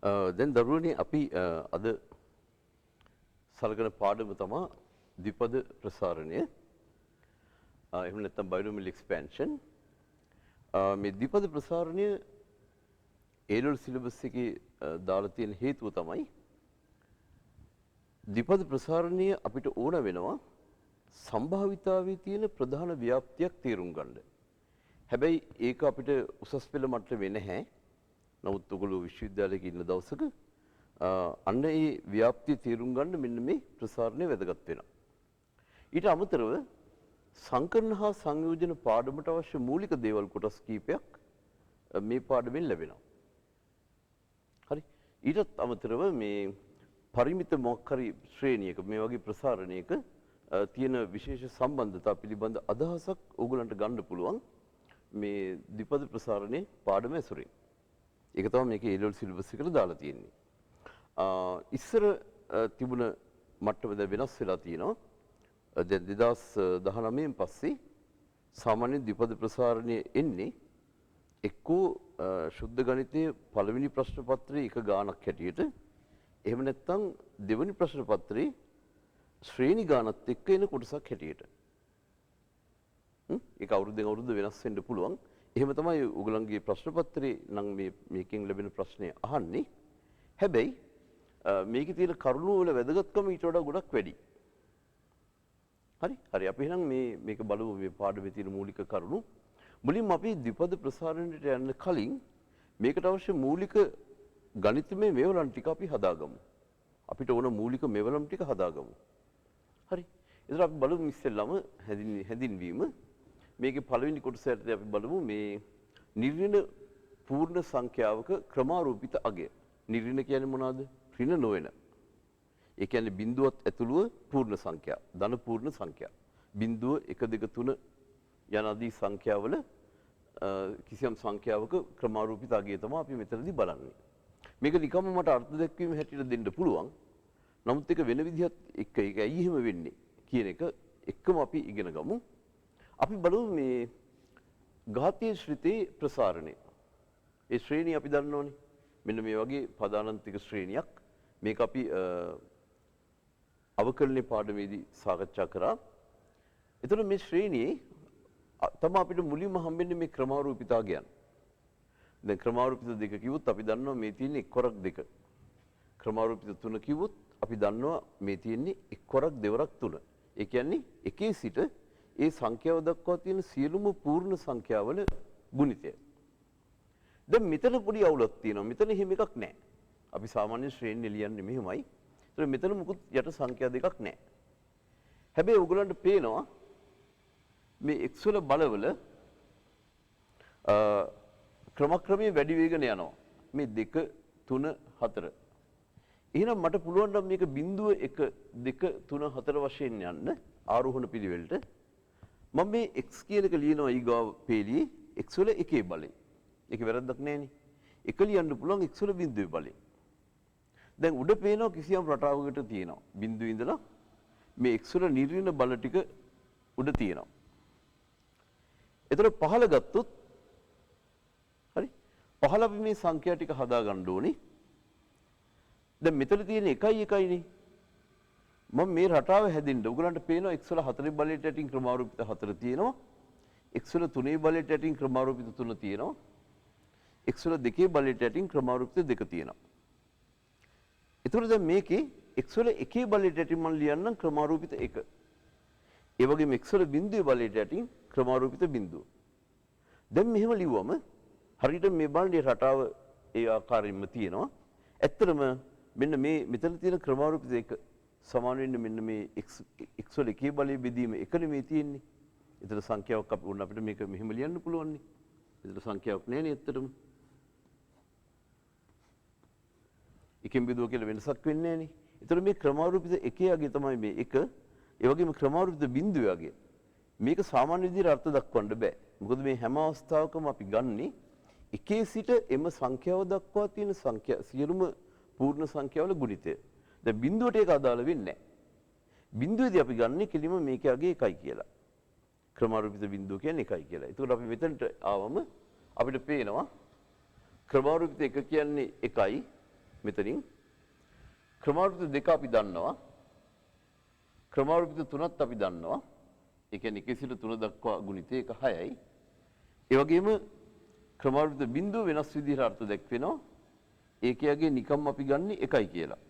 දැන් දරුවනේ අපි අද සලකන පාඩම තමයි ද්විපද ප්‍රසාරණය. එහෙම නැත්නම් බයිනෝමියල් එක්ස්පැන්ෂන්. මේ ද්විපද ප්‍රසාරණය A-level සිලබස් එකේ දාලා තියෙන හේතුව තමයි ද්විපද ප්‍රසාරණය අපිට ඕන වෙනවා සම්භාවිතාවේ තියෙන ප්‍රධාන ව්‍යාප්තියක් තේරුම් ගන්න. හැබැයි ඒක අපිට උසස් පෙළ මට්ටමේ නැහැ. නමුත් ඔයගොල්ලෝ විශ්වවිද්‍යාලයක ඉන්න දවසක අන්න ඒ ව්‍යාප්තිය තේරුම් ගන්න මෙන්න මේ ප්‍රසාරණය වැදගත් වෙනවා. ඊට අමතරව සංකරණ හා සංයෝජන පාඩමට අවශ්‍ය මූලික දේවල් කොටස් කීපයක් මේ පාඩමෙන් ලැබෙනවා. හරි. ඊටත් අමතරව මේ පරිමිත මොකක් හරි ශ්‍රේණියක මේ වගේ ප්‍රසාරණයක තියෙන විශේෂ සම්බන්ධතා පිළිබඳ අදහසක් ඕගලන්ට ගන්න පුළුවන් මේ ද්විපද ප්‍රසාරණයේ පාඩම ඇසුරින්. ඒක තමයි මේකේ A-level සිලබස් එකට දාලා තියෙන්නේ. ඉස්සර තිබුණ මට්ටම දැන් වෙනස් වෙලා තියෙනවා. දැන් 2019න් පස්සේ සාමාන්‍ය ද්විපද ප්‍රසාරණය එන්නේ එක්කෝ ශුද්ධ ගණිතයේ පළවෙනි ප්‍රශ්න පත්‍රයේ එක ගානක් හැටියට එහෙම නැත්නම් දෙවෙනි ප්‍රශ්න පත්‍රයේ ශ්‍රේණි ගානත් එක්ක එන කොටසක් හැටියට. ඒක අවුරුද්දෙන් අවුරුද්ද වෙනස් වෙන්න පුළුවන්. එහෙම තමයි උගලන්ගේ ප්‍රශ්න පත්‍රේ නම් මේකෙන් ලැබෙන ප්‍රශ්නය අහන්නේ. හැබැයි මේකේ තියෙන කරුණු වල වැදගත්කම ඊට වඩා ගොඩක් වැඩි. හරි අපි එහෙනම් මේක බලමු මේ පාඩමේ තියෙන මූලික කරුණු. මුලින්ම අපි ද්විපද ප්‍රසාරණයට යන්න කලින් මේකට අවශ්‍ය මූලික ගණිතමය මෙවලම් ටික අපි හදාගමු. අපිට ඕන මූලික මෙවලම් ටික හදාගමු. හරි. එතන අපි බලමු ඉස්සෙල්ලාම හැඳින්වීම. මේකේ පළවෙනි කොටස යටතේ අපි බලමු මේ නිර්ණය පූර්ණ සංඛ්‍යාවක ක්‍රමාරූපිත අගය. නිර්ණය කියන්නේ මොනවද? ඍණ නොවන. ඒ කියන්නේ බිඳුවත් ඇතුළුව පූර්ණ සංඛ්‍යා, ධන පූර්ණ සංඛ්‍යා. බිඳුව 1 2 3 යන ආදී සංඛ්‍යාවල කිසියම් සංඛ්‍යාවක ක්‍රමාරූපිත අගය තමයි අපි මෙතනදී බලන්නේ. මේක නිකම්ම මට අර්ථ දැක්වීම හැටියට දෙන්න පුළුවන්. නමුත් ඒක වෙන විදිහත් එක්ක ඒක ඇයි එහෙම වෙන්නේ කියන එක එක්කම අපි ඉගෙන ගමු. අපි බලමු මේ ඝාතීය ශ්‍රිතේ ප්‍රසාරණය. ඒ ශ්‍රේණිය අපි දන්නවනේ. මෙන්න මේ වගේ පදානන්තික ශ්‍රේණියක්. මේක අපි අවකලනයේ පාඩමේදී සාකච්ඡා කරා. එතකොට මේ ශ්‍රේණියේ තමයි අපිට මුලින්ම හම්බෙන්නේ මේ ක්‍රමාරූපිතාගයන්. දැන් ක්‍රමාරූපිත දෙක කිව්වොත් අපි දන්නවා මේ තියෙන්නේ එක්වරක් දෙක. ක්‍රමාරූපිත තුන කිව්වොත් අපි දන්නවා මේ තියෙන්නේ එක්වරක් දෙවරක් තුන. ඒ කියන්නේ එකේ සිට ඒ සංඛ්‍යාව දක්වා තියෙන සියලුම පූර්ණ සංඛ්‍යාවල ගුණිතය. දැන් මෙතන පොඩි අවුලක් තියෙනවා. මෙතන එහෙම එකක් නැහැ. අපි සාමාන්‍ය ශ්‍රේණිය ලියන්නේ මෙහෙමයි. ඒතර මෙතන මුකුත් යට සංඛ්‍යා දෙකක් නැහැ. හැබැයි ඔයගලන්ට පේනවා මේ x වල බලවල ක්‍රමක්‍රමයෙන් වැඩි වේගන යනවා. මේ 2 3 4. එහෙනම් මට පුළුවන් නම් මේක බිඳුව 1 2 3 4 වශයෙන් යන්න ආරෝහණ පිළිවෙලට මම මේ x කියන එක ලියනවා ඊගාව පේළියේ x වල එකේ බලය. ඒක වැරද්දක් නෑනේ. එක ලියන්න පුළුවන් x වල බිඳුවේ බලය. දැන් උඩ පේනවා කිසියම් රටාවකට තියෙනවා. බිඳුවේ ඉඳලා මේ x වල නිර්ණය බල ටික උඩ තියෙනවා. ඒතර පහළ ගත්තොත් හරි. පහළ අපි මේ සංඛ්‍යා ටික හදා ගන්න ඕනේ. දැන් මෙතන තියෙන 1 1 නේ. මම මේ රටාව හැදින්න උගලන්ට පේනවා x වල 4 බලයට යටින් ක්‍රමාරූපිත 4 තියෙනවා. x වල 3 බලයට යටින් ක්‍රමාරූපිත 3 තියෙනවා. x වල 2 බලයට යටින් ක්‍රමාරූපිත 2 තියෙනවා. ඒතකොට දැන් මේකේ x වල 1 බලයට යටින් මම ලියන්නම් ක්‍රමාරූපිත 1. ඒ වගේම x වල බිඳුවේ බලයට යටින් ක්‍රමාරූපිත බිඳුව. දැන් මෙහෙම ලිව්වම හරියට මේ බලන්නේ රටාව ඒ ආකාරයෙන්ම තියෙනවා. ඇත්තටම මෙන්න මේ මෙතන තියෙන ක්‍රමාරූපිත 1 සමාන වෙන්නේ මෙන්න මේ x වල එකේ බලයේ බෙදීම එකනේ මේ තියෙන්නේ. ඒතර සංඛ්‍යාවක් අපි උන් අපිට මේක මෙහෙම ලියන්න පුළුවන් නේ. ඒතර සංඛ්‍යාවක් නෑනේ ඇත්තටම. එකෙන් බෙදුවා කියලා වෙනසක් වෙන්නේ නෑනේ. ඒතර මේ ක්‍රමාරූපිත එකේ අගය තමයි මේ 1. ඒ වගේම ක්‍රමාරූපිත බිඳුවේ අගය. මේක සාමාන්‍ය විදිහට අර්ථ දක්වන්න බෑ. මොකද මේ හැම අවස්ථාවකම අපි ගන්නේ එකේ සිට එම සංඛ්‍යාව දක්වා තියෙන සංඛ්‍යා සියලුම පූර්ණ සංඛ්‍යාවල ගුණිතය. දැන් බිඳුවට ඒක අදාළ වෙන්නේ නැහැ. බිඳුවේදී අපි ගන්නේ කෙලිම මේකේ අගය 1යි කියලා. ක්‍රමාරූපිත බිඳුව කියන්නේ 1යි කියලා. ඒකෝට අපි මෙතනට ආවම අපිට පේනවා ක්‍රමාරූපිත 1 කියන්නේ 1යි. මෙතනින් ක්‍රමානුපිත දෙක අපි දන්නවා. ක්‍රමානුපිත තුනත් අපි දන්නවා. ඒ කියන්නේ 1 සිට 3 දක්වා ගුණිතය ඒක 6යි. ඒ වගේම ක්‍රමානුපිත බිඳුව වෙනස් විදිහට අර්ථ දැක්වෙනවා. ඒකයගේ නිකම් අපි ගන්නේ 1යි කියලා.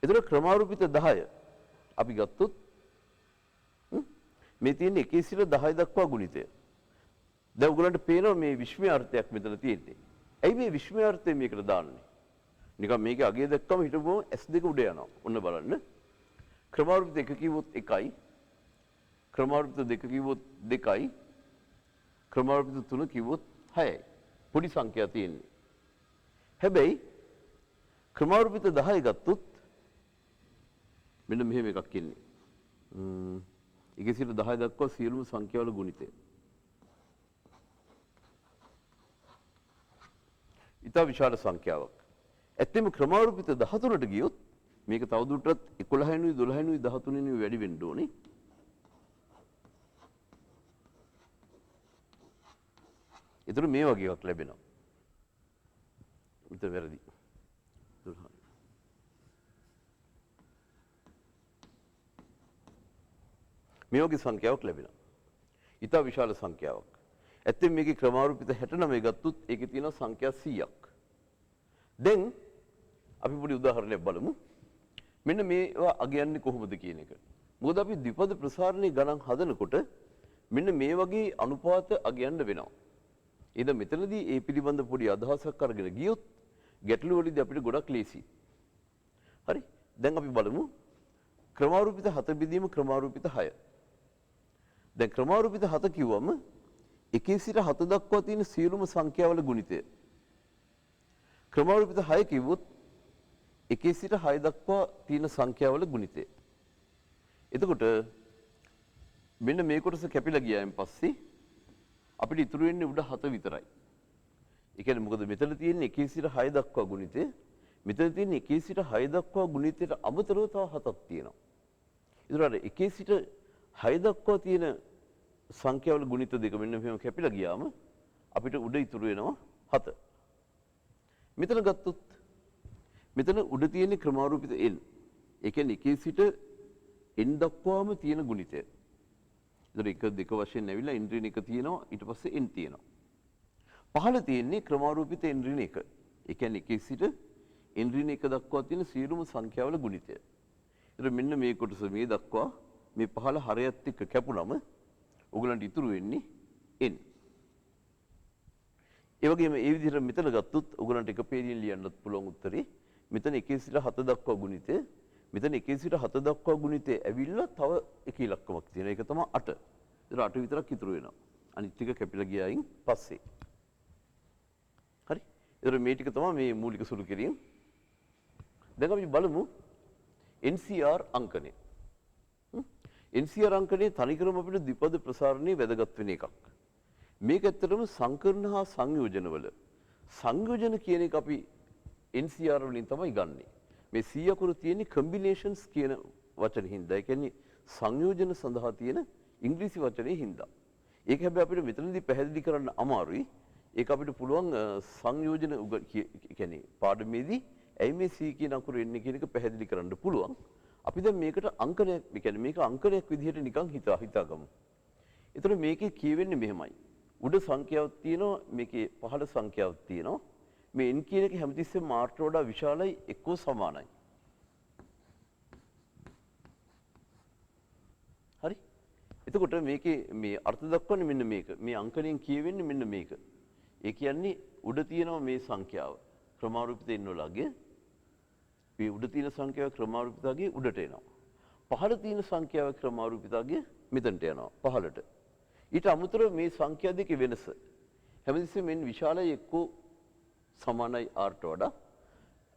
ඒතර ක්‍රමානුපිත 10 අපි ගත්තොත් මේ තියෙන්නේ 1 සිට 10 දක්වා ගුණිතය. දැන් ඔයගලන්ට පේනවා මේ විශ්මය අර්ථයක් මෙතන තියෙන්නේ. ඇයි මේ විශ්මය අර්ථය මේකට දාන්නේ? නිකන් මේකේ අගය දැක්කම හිටපුවම S2 උඩ යනවා. ඔන්න බලන්න. ක්‍රමානුපිත 1 කිව්වොත් 1යි. ක්‍රමානුපිත 2 කිව්වොත් 2යි. ක්‍රමානුපිත 3 කිව්වොත් 6යි. පොඩි සංඛ්‍යා තියෙන්නේ. හැබැයි ක්‍රමානුපිත 10 ගත්තොත් මෙන්න මෙහෙම එකක් ඉන්නේ. 1 සිට 10 දක්වා සියලුම සංඛ්‍යාවල ගුණිතය. ඉතා විශාල සංඛ්‍යාවක්. ඇත්තෙම ක්‍රමානුපිත 13ට ගියොත් මේක තවදුරටත් 11 නුයි 12 නුයි 13 නුයි වැඩි වෙන්න ඕනේ. ඒතර මේ වගේ එකක් ලැබෙනවා. මෙතන වැරදි. 12. මේ වගේ සංඛ්‍යාවක් ලැබෙනවා. ඉතා විශාල සංඛ්‍යාවක්. ඇත්තෙන් මේකේ ක්‍රමානුපිත 69 ගත්තොත් ඒකේ තියෙනවා සංඛ්‍යා 100ක්. දැන් අපි පොඩි උදාහරණයක් බලමු. මෙන්න මේවා අගයන්නේ කොහොමද කියන එක. මොකද අපි ද්විපද ප්‍රසාරණේ ගණන් හදනකොට මෙන්න මේ වගේ අනුපාත අගයන්න වෙනවා. එහෙනම් මෙතනදී ඒ පිළිබඳ පොඩි අදහසක් අරගෙන ගියොත් ගැටළු වලදී අපිට ගොඩක් ලේසියි. හරි? දැන් අපි බලමු ක්‍රමානුපිත 7 බෙදීම ක්‍රමානුපිත 6. දැන් ක්‍රමානුපිත 7 කිව්වම 1 සිට 7 දක්වා තියෙන සියලුම සංඛ්‍යාවල ගුණිතය. ක්‍රමානුපිත 6 කිව්වොත් 1 සිට 6 දක්වා තියෙන සංඛ්‍යාවල ගුණිතය. එතකොට මෙන්න මේ කොටස කැපිලා ගියායින් පස්සේ අපිට ඉතුරු වෙන්නේ උඩ 7 විතරයි. ඒ කියන්නේ මොකද මෙතන තියෙන්නේ 1 සිට 6 දක්වා ගුණිතය. මෙතන තියෙන්නේ 1 සිට 6 දක්වා ගුණිතයට අමතරව තව 7ක් තියෙනවා. ඒතර අර 1 සිට 6 දක්වා තියෙන සංඛ්‍යාවල ගුණිත දෙක මෙන්න මෙහෙම කැපිලා ගියාම අපිට උඩ ඉතුරු වෙනවා 7. මෙතන ගත්තොත් මෙතන උඩ තියෙන ක්‍රමානුපිත n. ඒ කියන්නේ 1 සිට n දක්වාම තියෙන ගුණිතය. ඒතර 1 2 වශයෙන් ඇවිල්ලා n ඍණ 1 තියෙනවා ඊට පස්සේ n තියෙනවා. පහළ තියෙන්නේ ක්‍රමානුපිත n ඍණ 1. ඒ කියන්නේ 1 සිට n ඍණ 1 දක්වා තියෙන සියලුම සංඛ්‍යාවල ගුණිතය. ඒතර මෙන්න මේ කොටස මේ දක්වා මේ පහළ හරයත් එක්ක කැපුණම ඔයගලන්ට ඉතුරු වෙන්නේ n. ඒ වගේම ඒ විදිහට මෙතන ගත්තොත් ඔයගලන්ට එක පේජින් ලියන්නත් පුළුවන් උත්තරේ. මෙතන 1 සිට 7 දක්වා ගුණිතය. මෙතන 1 සිට 7 දක්වා ගුණිතය ඇවිල්ලා තව එක ඉලක්කමක් තියෙනවා. ඒක තමයි 8. ඒතර 8 විතරක් ඉතුරු වෙනවා. අනිත් ටික කැපිලා ගියායින් පස්සේ. හරි? ඒතර මේ ටික තමයි මේ මූලික සුළු කිරීම. දැන් අපි බලමු NCR අංකණය. NCR අංකණය තනිකරම අපිට ද්විපද ප්‍රසාරණයේ වැදගත් වෙන එකක්. මේක ඇත්තටම සංකරණ හා සංයෝජනවල සංයෝජන කියන එක අපි NCR වලින් තමයි ගන්නෙ. මේ C අකුර තියෙන්නේ combinations කියන වචනේ හින්දා. ඒ කියන්නේ සංයෝජන සඳහා තියෙන ඉංග්‍රීසි වචනේ හින්දා. ඒක හැබැයි අපිට මෙතනදී පැහැදිලි කරන්න අමාරුයි. ඒක අපිට පුළුවන් සංයෝජන කියන්නේ පාඩමේදී ඇයි මේ C කියන අකුර එන්නේ කියන එක පැහැදිලි කරන්න පුළුවන්. අපි දැන් මේකට අංකනයක්, ඒ කියන්නේ මේක අංකනයක් විදිහට නිකන් හිතාගමු. ඒතර මේකේ කියවෙන්නේ මෙහෙමයි. උඩ සංඛ්‍යාවක් තියෙනවා, මේකේ පහළ සංඛ්‍යාවක් තියෙනවා. මේ n කියන එක හැමතිස්සෙම මාර්ට වඩා විශාලයි එක්කෝ සමානයි. හරි? එතකොට මේකේ මේ අර්ථ දක්වන්නේ මෙන්න මේක. මේ අංකණයෙන් කියවෙන්නේ මෙන්න මේක. ඒ කියන්නේ උඩ තියෙනවා මේ සංඛ්‍යාව. ක්‍රමානුපිත n වලගේ මේ උඩ තියෙන සංඛ්‍යාව ක්‍රමානුපිතගේ උඩට එනවා. පහළ තියෙන සංඛ්‍යාව ක්‍රමානුපිතගේ මෙතනට යනවා පහළට. ඊට අමතරව මේ සංඛ්‍යා දෙකේ වෙනස හැමතිස්සෙම n විශාලයි එක්කෝ සමානයි r ට වඩා.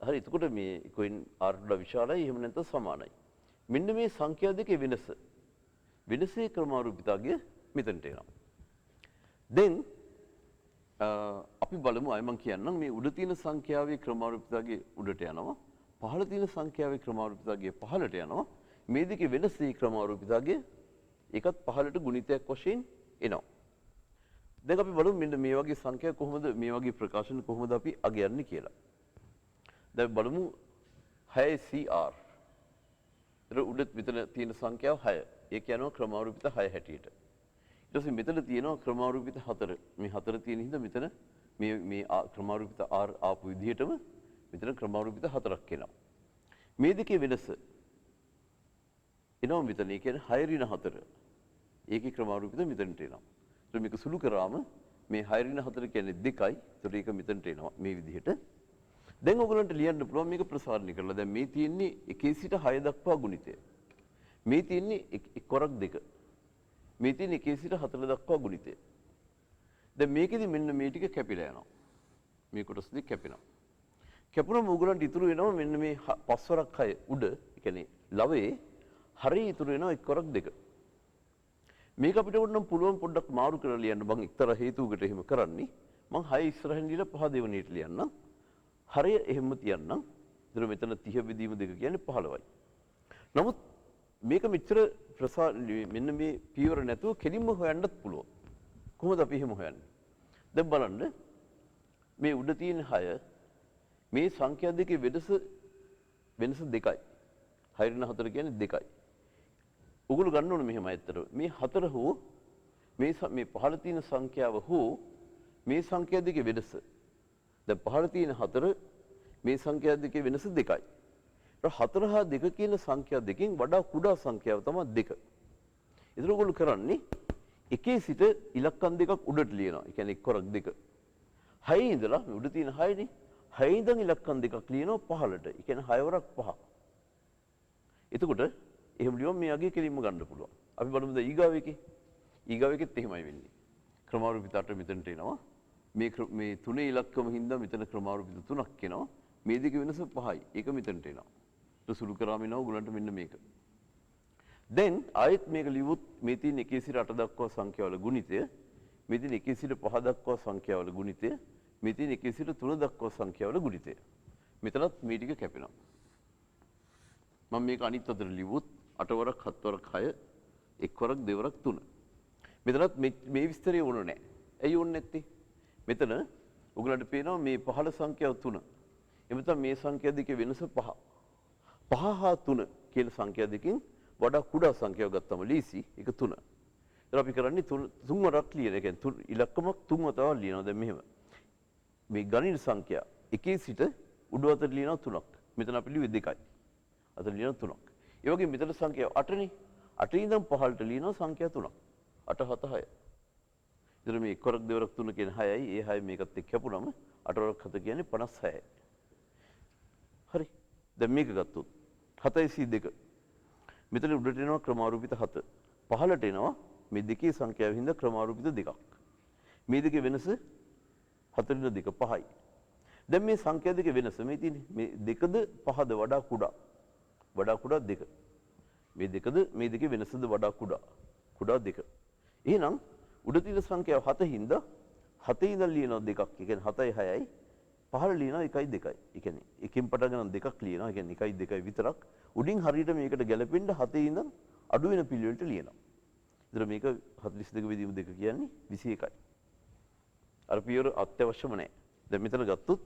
හරි, එතකොට මේ කොයින් r වඩා විශාලයි එහෙම නැත්නම් සමානයි. මෙන්න මේ සංඛ්‍යා දෙකේ වෙනසේ ක්‍රමානුපිතගේ මෙතනට එනවා. දැන් අපි බලමු අය මං කියන්නම් මේ උඩ තියෙන සංඛ්‍යාවේ ක්‍රමානුපිතගේ උඩට යනවා. පහළ තියෙන සංඛ්‍යාවේ ක්‍රමානුපිතගේ පහළට යනවා. මේ දෙකේ වෙනසේ ක්‍රමානුපිතගේ ඒකත් පහළට ගුණිතයක් වශයෙන් එනවා. දැන් අපි බලමු මෙන්න මේ වගේ සංඛ්‍යා කොහොමද මේ වගේ ප්‍රකාශන කොහොමද අපි අගයන්නේ කියලා. දැන් බලමු 6CR. ඒතර උඩ මෙතන තියෙන සංඛ්‍යාව 6. ඒ කියනවා ක්‍රමානුරූපිත 6 හැටියට. ඊට පස්සේ මෙතන තියෙනවා ක්‍රමානුරූපිත 4. මේ 4 තියෙන හින්දා මෙතන මේ ක්‍රමානුරූපිත R ආපු විදිහටම මෙතන ක්‍රමානුරූපිත 4ක් එනවා. මේ දෙකේ වෙනස එනවා මෙතන. ඒ කියන්නේ 6 ඍණ 4. ඒකේ ක්‍රමානුරූපිත මෙතනට එනවා. ඒතර මේක සුළු කරාම මේ 6 ඍණ 4 කියන්නේ 2යි. ඒතර ඒක මෙතනට එනවා මේ විදිහට. දැන් ඔයගලන්ට ලියන්න පුළුවන් මේක ප්‍රසාරණය කරලා. දැන් මේ තියෙන්නේ 1 සිට 6 දක්වා ගුණිතය. මේ තියෙන්නේ 1 2. මේ තියෙන්නේ 1 සිට 4 දක්වා ගුණිතය. දැන් මේකෙදි මෙන්න මේ ටික කැපිලා යනවා. මේ කොටස් දෙක කැපෙනවා. කැපුණම ඔයගලන්ට ඉතුරු වෙනවා මෙන්න මේ 5 වරක් 6 උඩ, ඒ කියන්නේ ලවයේ හරිය ඉතුරු වෙනවා 1 2. මේක අපිට උනම් පුළුවන් පොඩ්ඩක් මාරු කරලා ලියන්න. මම එක්තරා හේතුවකට එහෙම කරන්නේ. මම 6 ඉස්සරහින් දීලා 5 දෙවෙනියට ලියන්නම්. හරිය එහෙම තියන්නම්. ඒතර මෙතන 30 බෙදීම 2 කියන්නේ 15යි. නමුත් මේක මෙච්චර මෙන්න මේ පියවර නැතුව කෙලින්ම හොයන්නත් පුළුවන්. කොහොමද අපි එහෙම හොයන්නේ? දැන් බලන්න මේ උඩ තියෙන 6 මේ සංඛ්‍යා දෙකේ වෙනස 2යි. 6 ඍණ 4 කියන්නේ 2යි. ඔගොල්ලෝ ගන්න ඕනේ මෙහෙම ඇත්තට. මේ 4 හෝ මේ පහළ තියෙන සංඛ්‍යාව හෝ මේ සංඛ්‍යා දෙකේ වෙනස. දැන් පහළ තියෙන 4 මේ සංඛ්‍යා දෙකේ වෙනස 2යි. 4 හා 2 කියන සංඛ්‍යා දෙකෙන් වඩා කුඩා සංඛ්‍යාව තමයි 2. ඒතර ඔයගොල්ලෝ කරන්නේ එකේ සිට ඉලක්කම් දෙකක් උඩට ලියනවා. ඒ කියන්නේ 1 2. 6 ඉඳලා උඩ තියෙන 6 නේ. 6 ඉඳන් ඉලක්කම් දෙකක් ලියනවා පහළට. ඒ කියන්නේ 6 වරක් 5. එතකොට එහෙම ලියුවම මේ අගේ කෙලින්ම ගන්න පුළුවන්. අපි බලමු දැන් ඊගාව එකේ. ඊගාව එකෙත් එහෙමයි වෙන්නේ. ක්‍රමානුරූපිත 8 මෙතනට එනවා. මේ තුනේ ඉලක්කම හින්දා මෙතන ක්‍රමානුරූපිත 3ක් එනවා. මේ දෙකේ වෙනස 5යි. ඒක මෙතනට එනවා. ඒක සුළු කරාම එනවා උගලන්ට මෙන්න මේක. දැන් ආයෙත් මේක ලියුවොත් මේ තියෙන 1 සිට 8 දක්වා සංඛ්‍යාවල ගුණිතය, මේ තියෙන 1 සිට 5 දක්වා සංඛ්‍යාවල ගුණිතය, මේ තියෙන 1 සිට 3 දක්වා සංඛ්‍යාවල ගුණිතය. මෙතනත් මේ ටික කැපෙනවා. මම මේක අනිත් අතට ලියුවොත් 8 වරක් 7 වරක් 6 1 වරක් 2 වරක් 3. මෙතනත් මේ විස්තරය වුණේ නැහැ. ඇයි වුණේ නැත්තේ? මෙතන ඔයගලන්ට පේනවා මේ පහළ සංඛ්‍යාව 3. එමෙතන මේ සංඛ්‍යා දෙකේ වෙනස 5. 5 හා 3 කියන සංඛ්‍යා දෙකෙන් වඩා කුඩා සංඛ්‍යාව ගත්තම ලීසි ඒක 3. ඒත් අපි කරන්නේ 3 වරක් ලියන. ඒ කියන්නේ ඉලක්කමක් 3 වතාවක් ලියනවා. දැන් මෙහෙම. මේ ගණිත සංඛ්‍යා 1 සිට උඩ අතට ලියනවා 3ක්. මෙතන අපි ලියුවේ 2යි. අතට ලියනවා 3ක්. ඒ වගේ මෙතන සංඛ්‍යාව 8නේ. 8 ඉඳන් 15ට ලියනවා සංඛ්‍යා 3ක්. 8 7 6. ඉතින් මේ 1 වරක් 2 වරක් 3 කියන්නේ 6යි. ඒ 6 මේකත් එක්ක කැපුණම 8 වරක් 7 කියන්නේ 56යි. හරි. දැන් මේක ගත්තොත් 7/2. මෙතන උඩට එනවා ක්‍රමානුරූපිත 7. පහළට එනවා මේ දෙකේ සංඛ්‍යාව හින්දා ක්‍රමානුරූපිත 2ක්. මේ දෙකේ වෙනස 4 2 5යි. දැන් මේ සංඛ්‍යා දෙකේ වෙනස මේ තියෙන්නේ මේ 2ද 5ද වඩා කුඩා. වඩා කුඩා 2. මේ දෙකද මේ දෙකේ වෙනසද වඩා කුඩා. කුඩා 2. එහෙනම් උඩ තියෙන සංඛ්‍යාව 7 හින්දා 7 ඉඳන් ලියනවා 2ක්. ඒ කියන්නේ 7යි 6යි. පහළ ලියනවා 1යි 2යි. ඒ කියන්නේ එකෙන් පටන් ගන්න 2ක් ලියනවා. ඒ කියන්නේ 1යි 2යි විතරක්. උඩින් හරියට මේකට ගැලපෙන්න 7 ඉඳන් අඩු වෙන පිළිවෙලට ලියනවා. ඒතර මේක 42 බෙදීම 2 කියන්නේ 21යි. අර පියවර අත්‍යවශ්‍යම නැහැ. දැන් මෙතන ගත්තොත්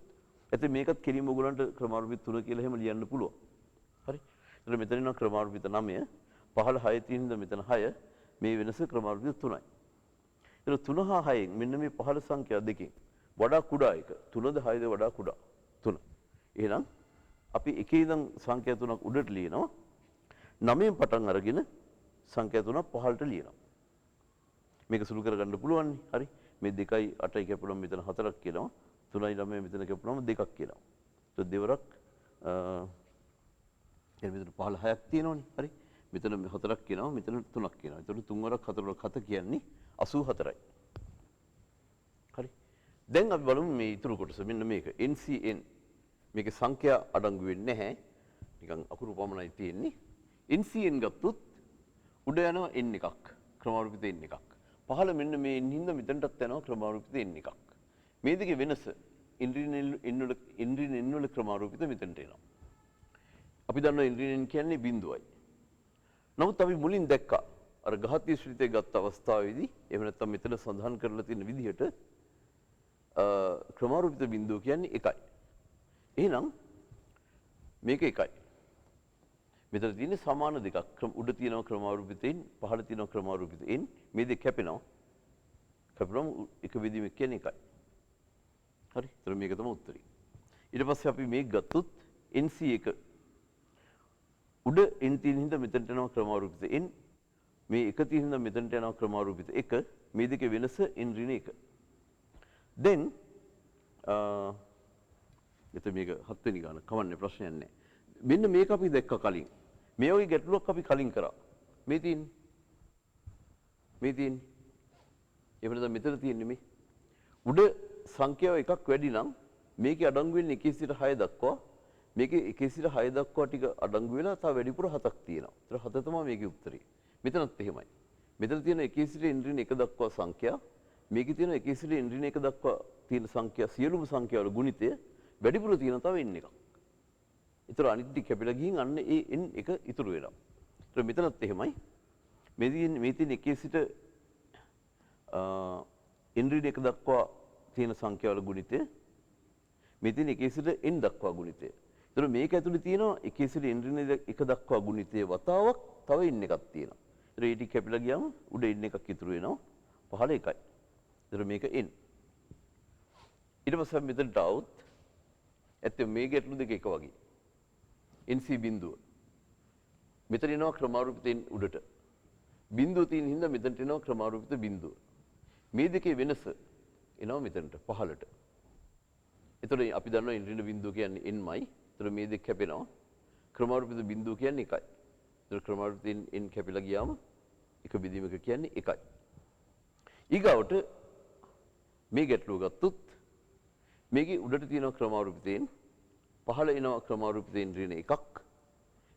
එතෙ මේකත් කෙලින්ම ඔයගලන්ට ක්‍රමානුරූපිත 3 කියලා එහෙම ලියන්න පුළුවන්. හරි. ඒතර මෙතන ඉන්න ක්‍රමානුරූපිත 9 පහළ 6 තියෙන හින්දා මෙතන 6 මේ වෙනස ක්‍රමානුරූපිත 3යි. ඒතර 3 හා 6න් මෙන්න මේ පහළ සංඛ්‍යා දෙකෙන් වඩා කුඩා එක 3ද 6ද වඩා කුඩා 3. එහෙනම් අපි එකේ ඉඳන් සංඛ්‍යා 3ක් උඩට ලියනවා. 9න් පටන් අරගෙන සංඛ්‍යා 3ක් පහළට ලියනවා. මේක සුළු කරගන්න පුළුවන් නේ. හරි. මේ 2යි 8යි කැපුණම මෙතන 4ක් කියනවා. 3යි 9 මෙතන කැපුණම 2ක් කියනවා. ඒත් දෙවරක් මෙතන පහළ 6ක් තියෙනවනේ. හරි. මෙතන 4ක් කියනවා. මෙතන 3ක් කියනවා. ඒතකොට 3 වරක් 4 වරක් 7 කියන්නේ 84යි. හරි. දැන් අපි බලමු මේ ඊතුරු කොටස. මෙන්න මේක NCN. මේකේ සංඛ්‍යා අඩංගු වෙන්නේ නැහැ. නිකන් අකුරු පමණයි තියෙන්නේ. NCN ගත්තොත් උඩ යනවා n එකක්. ක්‍රමානුරූපිත n එකක්. පහළ මෙන්න මේ n හින්දා මෙතනටත් යනවා ක්‍රමානුරූපිත n එකක්. මේ දෙකේ වෙනස ඉන්ද්‍රිය n වල ක්‍රමානුරූපිත මෙතනට එනවා. අපි දන්නවා ඉන්ද්‍රිය n කියන්නේ බිඳුවයි. නමුත් අපි මුලින් දැක්කා අර ඝාතීය ශ්‍රිතය ගත්ත අවස්ථාවේදී එහෙම නැත්නම් මෙතන සඳහන් කරලා තියෙන විදිහට ක්‍රමානුරූපිත බිඳුව කියන්නේ 1යි. එහෙනම් මේක එකයි. මෙතන තියෙන්නේ සමාන දෙකක්. උඩ තියෙනවා ක්‍රමාරූපිතයින්, පහළ තියෙනවා ක්‍රමාරූපිතයින්. මේ දෙක කැපෙනවා. කැපුණම එක බෙදීමක් කියන්නේ එකයි. හරි. ඒතර මේක තමයි උත්තරේ. ඊට පස්සේ අපි මේක ගත්තොත් NC1 උඩ n තියෙන හින්දා මෙතනට යනවා ක්‍රමාරූපිත n. මේ එක තියෙන හින්දා මෙතනට යනවා ක්‍රමාරූපිත 1. මේ දෙකේ වෙනස n ඍණ 1. then එතන මේක 7 වෙනි ගාන කවන්නේ ප්‍රශ්නයක් නැහැ. මෙන්න මේක අපි දැක්ක කලින්. මේ වගේ ගැටලුවක් අපි කලින් කරා. මේ තියෙන්නේ. එහෙම නැත්නම් මෙතන තියෙන්නේ මේ. උඩ සංඛ්‍යාව එකක් වැඩි නම් මේකේ අඩංගු වෙන්නේ 1 සිට 6 දක්වා. මේකේ 1 සිට 6 දක්වා ටික අඩංගු වෙලා තව වැඩිපුර 7ක් තියෙනවා. ඒතර 7 තමයි මේකේ උත්තරේ. මෙතනත් එහෙමයි. මෙතන තියෙන 1 සිට n ඍණ 1 දක්වා සංඛ්‍යා. මේකේ තියෙන 1 සිට n ඍණ 1 දක්වා තියෙන සංඛ්‍යා සියලුම සංඛ්‍යාවල ගුණිතය වැඩිපුර තියෙන තව n එකක්. ඒතර අනිත් ටික කැපිලා ගිහින් අන්න ඒ n එක ඉතුරු වෙනවා. ඒතර මෙතනත් එහෙමයි. මේ තියෙන 1 සිට n ඍණ 1 දක්වා තියෙන සංඛ්‍යාවල ගුණිතය මේ තියෙන 1 සිට n දක්වා ගුණිතය. ඒතර මේක ඇතුලේ තියෙනවා 1 සිට n ඍණ 1 දක්වා ගුණිතයේ වතාවක් තව n එකක් තියෙනවා. ඒතර ඒ ටික කැපිලා ගියාම උඩ n එකක් ඉතුරු වෙනවා. පහළ එකයි. ඒතර මේක n. ඊට පස්සේ මෙතනට આવුත් ඇත්තට මේ ගැටලු දෙක එක වගේ. NC බිඳුව. මෙතන එනවා ක්‍රමාරූපිතෙන් උඩට. බිඳුව තියෙන හින්දා මෙතනට එනවා ක්‍රමාරූපිත බිඳුව. මේ දෙකේ වෙනස එනවා මෙතනට පහළට. එතකොට අපි දන්නවා n ඍණ බිඳුව කියන්නේ n මයි. එතකොට මේ දෙක කැපෙනවා. ක්‍රමාරූපිත බිඳුව කියන්නේ 1යි. එතකොට ක්‍රමාරූපිතෙන් n කැපිලා ගියාම එක බෙදීමක කියන්නේ 1යි. ඊගවට මේ ගැටලුව ගත්තොත් මේකේ උඩට තියෙන ක්‍රමාරූපිතෙන් පහළ එනවා ක්‍රමාරූපිතෙන් ඍණ 1ක්.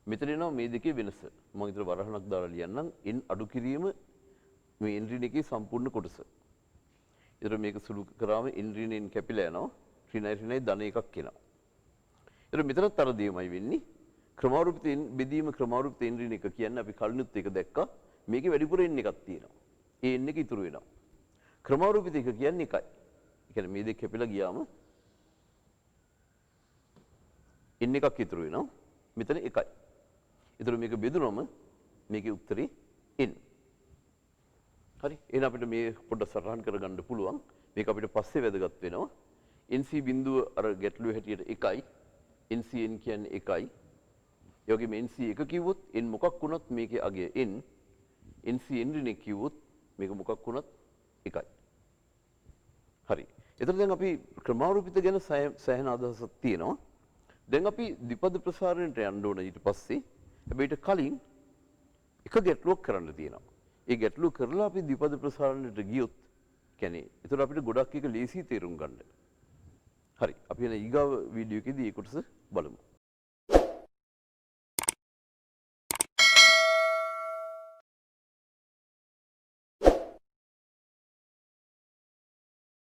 මෙතන එනවා මේ දෙකේ වෙනස. මම විතර වරහණක් දාලා ලියන්නම්. n අඩු කිරීම මේ n ඍණ 1 සම්පූර්ණ කොටස. ඒතර මේක සුළු කරාම n ඍණ n කැපිලා යනවා. ඍණයි ධන එකක් එනවා. ඒතර මෙතනත් අර දෙයමයි වෙන්නේ. ක්‍රමාරූපිතෙන් බෙදීම ක්‍රමාරූපිතෙන් ඍණ 1 කියන්නේ අපි කලිනුත් එක දැක්කා. මේකේ වැඩිපුර n එකක් තියෙනවා. ඒ n එක ඉතුරු වෙනවා. ක්‍රමාරූපිත 1 කියන්නේ 1යි. ඒ කියන්නේ මේ දෙක කැපිලා ගියාම n එකක් ඉතුරු වෙනවා. මෙතන 1යි. ඒතර මේක බෙදුනම මේකේ උත්තරේ n. හරි. එහෙනම් අපිට මේ පොඩ්ඩක් සටහන් කරගන්න පුළුවන්. මේක අපිට පස්සේ වැදගත් වෙනවා. NC බිඳුව අර ගැටලුවේ හැටියට 1යි. NCn කියන්නේ 1යි. ඒ වගේම NC 1 කිව්වොත් n මොකක් වුණත් මේකේ අගය n. NCn ඍණ කිව්වොත් මේක මොකක් වුණත් 1යි. හරි. එතකොට දැන් අපි ක්‍රමාරූපිත ගැන සෑහෙන අදහසක් තියෙනවා. දැන් අපි ද්විපද ප්‍රසාරණයට යන්න ඕන ඊට පස්සේ. හැබැයි ඊට කලින් එක ගැටලුවක් කරන්න තියෙනවා. ඒ ගැටලුව කරලා අපි ද්විපද ප්‍රසාරණයට ගියොත් කියන්නේ එතකොට අපිට ගොඩක් එක ලේසි තේරුම් ගන්න. හරි. අපි එන ඊගාව වීඩියෝ එකේදී ඒ කොටස බලමු.